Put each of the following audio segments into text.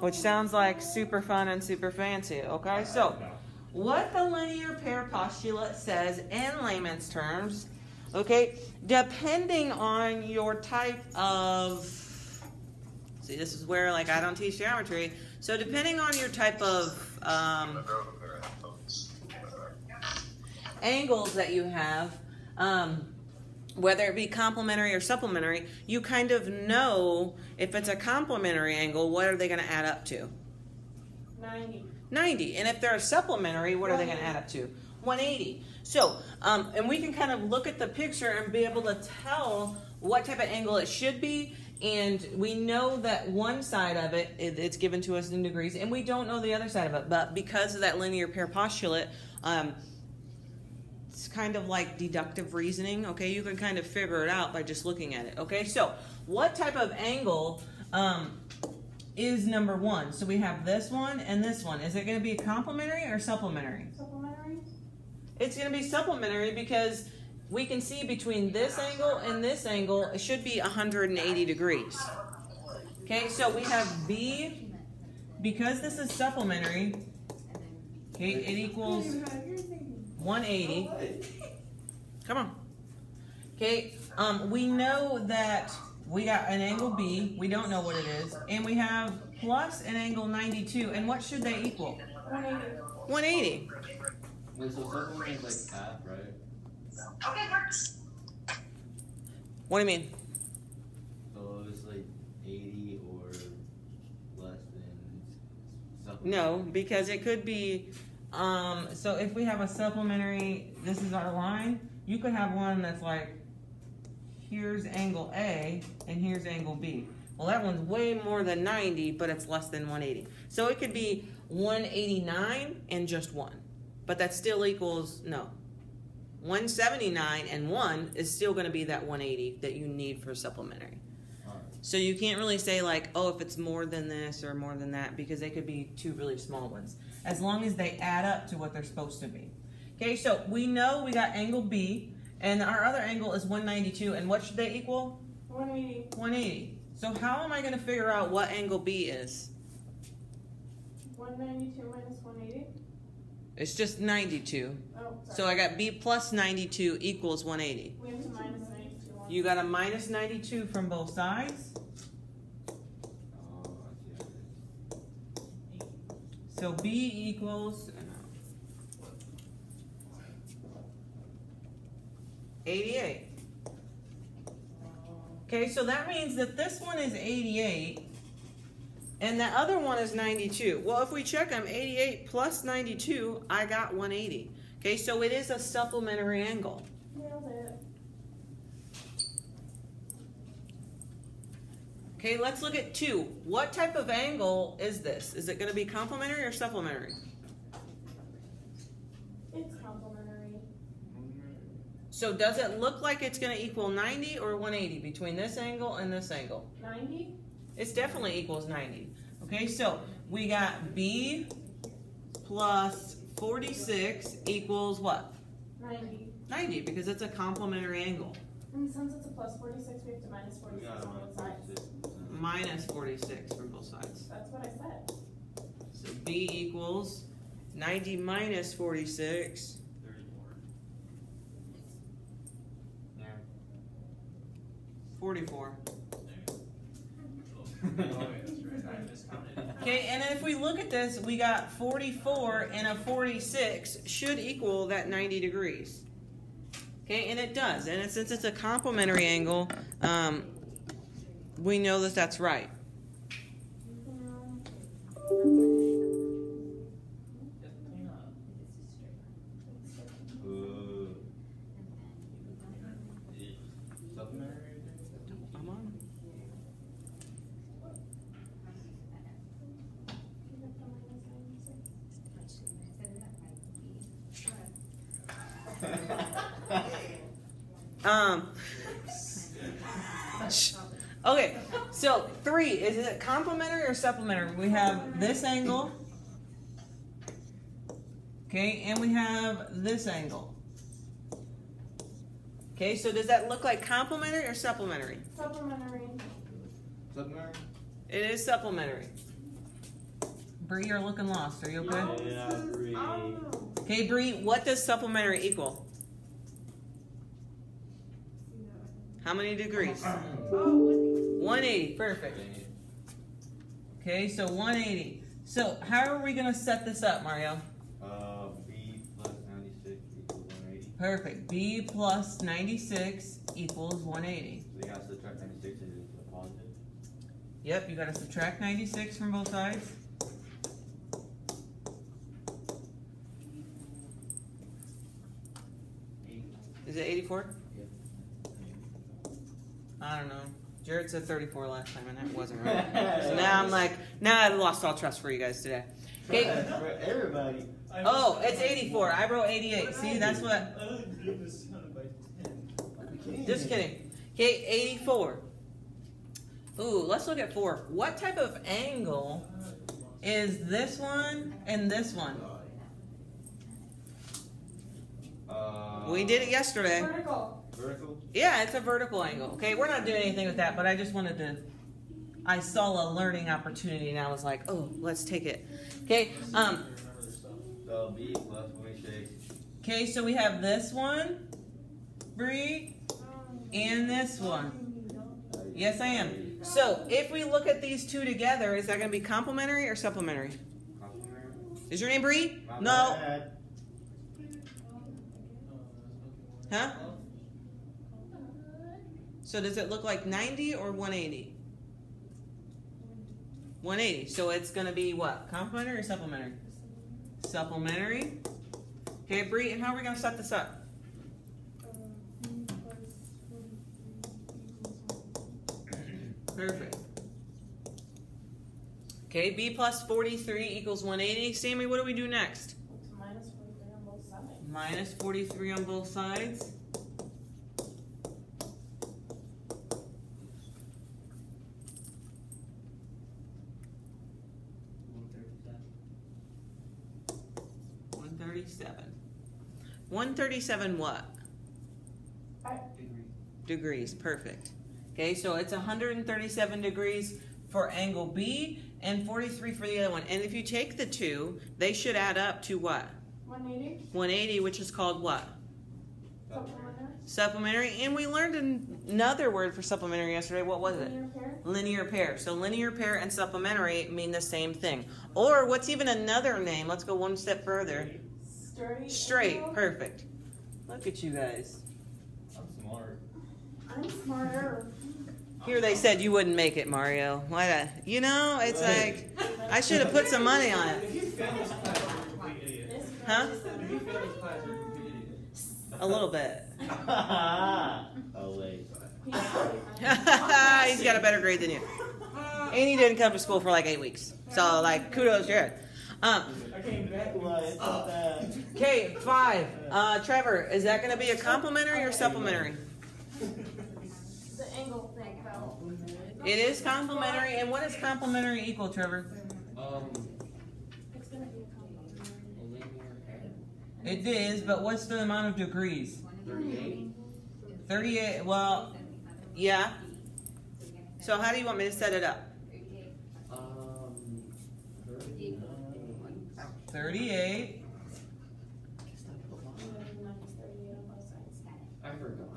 which sounds like super fun and super fancy, okay? So, what the linear pair postulate says in layman's terms, okay, depending on your type of, see, this is where, like, I don't teach geometry, so depending on your type of angles that you have, whether it be complementary or supplementary, you kind of know if it's a complementary angle, what are they going to add up to? 90. And if they're a supplementary, what are they going to add up to? 180. So, and we can kind of look at the picture and be able to tell what type of angle it should be. And we know that one side of it, it's given to us in degrees, and we don't know the other side of it. But because of that linear pair postulate, it's kind of like deductive reasoning, okay? You can kind of figure it out by just looking at it, okay? So, what type of angle is number one? So we have this one and this one. Is it going to be complementary or supplementary? Supplementary? It's going to be supplementary because we can see between this angle and this angle, it should be 180 degrees. Okay, so we have B, because this is supplementary, okay, it equals 180. Come on. Okay, we know that we got an angle B, we don't know what it is, and we have plus an angle 92, and what should they equal? 180. Wait, so supplementary is like half, right? Okay, works. What do you mean? So it's like 80 or less than supplementary? No, because it could be, so if we have a supplementary, this is our line, you could have one that's like, here's angle A, and here's angle B. Well, that one's way more than 90, but it's less than 180. So it could be 189 and just 1. But that still equals, no. 179 and 1 is still going to be that 180 that you need for supplementary. So you can't really say like, oh, if it's more than this or more than that, because they could be two really small ones, as long as they add up to what they're supposed to be. Okay, so we know we got angle B, and our other angle is 192, and what should they equal? 180. 180. So how am I going to figure out what angle B is? 192 minus 180? It's just 92. Oh, sorry. So I got B plus 92 equals 180. We have to minus 92. You got a minus 92 from both sides. So B equals 88. Okay, so that means that this one is 88 and the other one is 92. Well, if we check them, 88 plus 92, I got 180. Okay, so it is a supplementary angle. Nailed it. Okay, let's look at 2. What type of angle is this? Is it going to be complementary or supplementary? It's complementary. So does it look like it's going to equal 90 or 180 between this angle and this angle? 90? It definitely equals 90. Okay, so we got B plus 46 equals what? 90. 90, because it's a complementary angle. And since it's a plus 46, we have to minus 46 on both sides. Minus 46 from both sides. That's what I said. So B equals 90 minus 46. 44. Okay, and then if we look at this, we got 44 and a 46 should equal that 90 degrees. Okay, and it does. And since it's a complementary angle, we know that that's right. Okay, so 3, is it complementary or supplementary? We have this angle, okay, and we have this angle. Okay, so does that look like complementary or supplementary? Supplementary. Supplementary? It is supplementary. Bree, you're looking lost. Are you okay? Yeah, Bree. Okay, Bree, what does supplementary equal? How many degrees? 180. Perfect. Okay, so 180. So how are we going to set this up, Mario? B plus 96 equals 180. Perfect. B plus 96 equals 180. So you got to subtract 96 is a positive. Yep, you got to subtract 96 from both sides. Is it 84? Yeah. I don't know. Jared said 34 last time, and that wasn't right. So now I'm like, now I've lost all trust for you guys today. Okay. For everybody. Oh, it's 84. I wrote 88. See, that's what. Just kidding. Okay, 84. Ooh, let's look at 4. What type of angle is this one and this one? We did it yesterday. Vertical. Vertical? Yeah, it's a vertical angle. Okay, we're not doing anything with that, but I just wanted to. I saw a learning opportunity and I was like, oh, let's take it. Okay, So B plus 26. Okay, so we have this one, Bree, and this one. Yes, I am. So if we look at these two together, is that going to be complementary or supplementary? Complementary. Is your name Bree? My No. bad. Huh? So does it look like 90 or 180? 180. So it's going to be what? Complementary or supplementary? Supplementary. Okay, Bree, and how are we going to set this up? Perfect. Okay, B plus 43 equals 180. Sammy, what do we do next? Minus 43 on both sides. Minus 43 on both sides. $137 what? Degrees, perfect. Okay, so it's 137 degrees for angle B and 43 for the other one. And if you take the two, they should add up to what? 180. 180, which is called what? Supplementary. Supplementary. And we learned another word for supplementary yesterday. What was it? Linear pair. Linear pair. So linear pair and supplementary mean the same thing. Or what's even another name? Let's go one step further. Sturdy. Straight. angle. Perfect. Look at you guys. I'm smart. I'm smarter. Here they said you wouldn't make it, Mario. Why? You know, it's like I should have put some money on it. If you fail this class, you're a complete idiot. Huh? If you fail this class, you're a complete idiot. A little bit. Oh, wait. He's got a better grade than you. And he didn't come to school for like 8 weeks. So, like, kudos, Jared. I came back. Okay, 5. Trevor, is that going to be a complimentary or supplementary? The angle thing, though. It is complimentary. And what is complementary equal, Trevor? It's going to be a complementary. It is, but what's the amount of degrees? 38. 38. Well, yeah. So how do you want me to set it up? 38. Minus 38 on both sides. I forgot.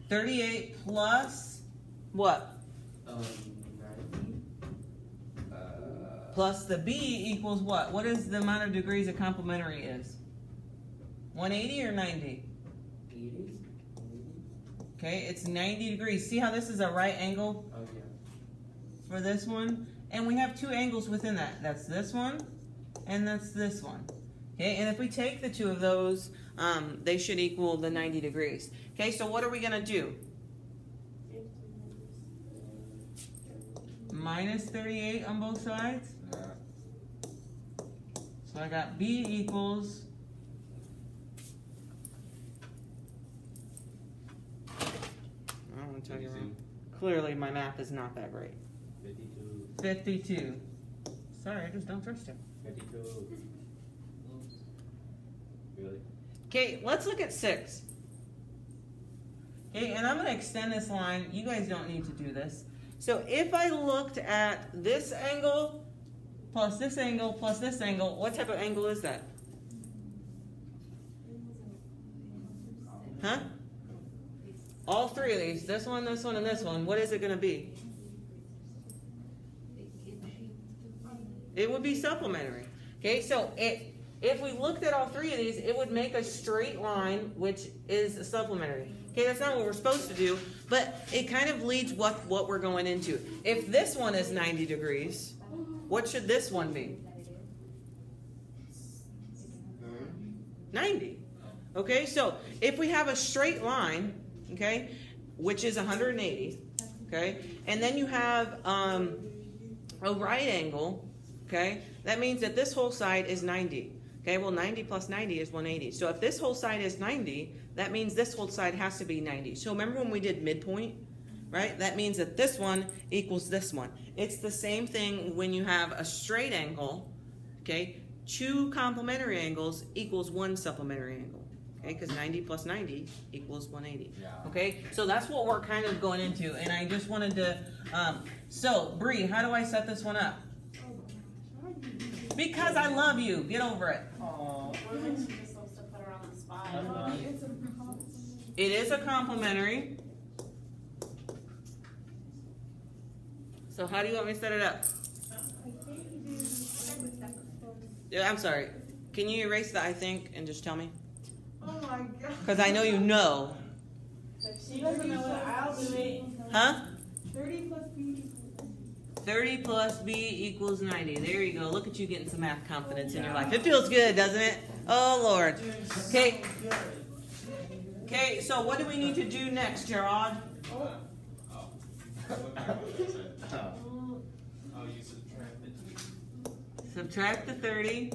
38 plus what? 90. Plus the B equals what? What is the amount of degrees a complementary is? 180 or 90? 80. Okay, it's 90 degrees. See how this is a right angle Oh, yeah. for this one? And we have two angles within that. That's this one and that's this one. Okay, and if we take the two of those, they should equal the 90 degrees. Okay, so what are we going to do? Minus 38 on both sides. So I got B equals... I don't want to tell you wrong. Clearly my math is not that great. 52. 52. Sorry, I just don't trust you. 52. Really? Okay, let's look at 6. Okay, and I'm going to extend this line. You guys don't need to do this. So if I looked at this angle plus this angle plus this angle. What type of angle is that? Huh? All three of these, this one, and this one, what is it going to be? It would be supplementary. Okay, so if we looked at all three of these, it would make a straight line, which is supplementary. Okay, that's not what we're supposed to do, but it kind of leads what we're going into. If this one is 90 degrees, what should this one be? 90. Okay, so if we have a straight line, okay, which is 180, okay, and then you have a right angle, okay, that means that this whole side is 90. Okay, well 90 plus 90 is 180. So if this whole side is 90, that means this whole side has to be 90. So remember when we did midpoint, right? That means that this one equals this one. It's the same thing when you have a straight angle, okay? 2 complementary angles equals 1 supplementary angle. Okay, because 90 plus 90 equals 180. Okay, so that's what we're kind of going into. And I just wanted to, so Bree, how do I set this one up? Because I love you. Get over it. What makes you just supposed to put her on the spot? It is a complementary. So how do you want me to set it up? Yeah, I'm sorry. Can you erase the I think and just tell me? Oh my God. Because I know you know. She doesn't know what I'll do it. Huh? 30 plus B. 30 plus B equals 90. There you go. Look at you getting some math confidence in your life. It feels good, doesn't it? Oh, Lord. Okay. Okay, so what do we need to do next, Gerard? Subtract the 30. Is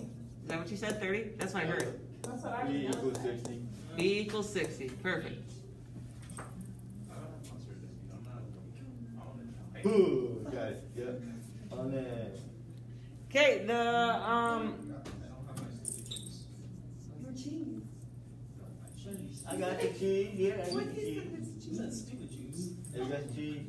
that what you said, 30? That's what I heard. That's what I B was equals gonna say. 60. B equals 60. Perfect. Ooh, guys, yeah. On it. Okay, the Your cheese. I got the cheese. Yeah, I got What the is cheese. this cheese? That's stupid juice. You got the cheese.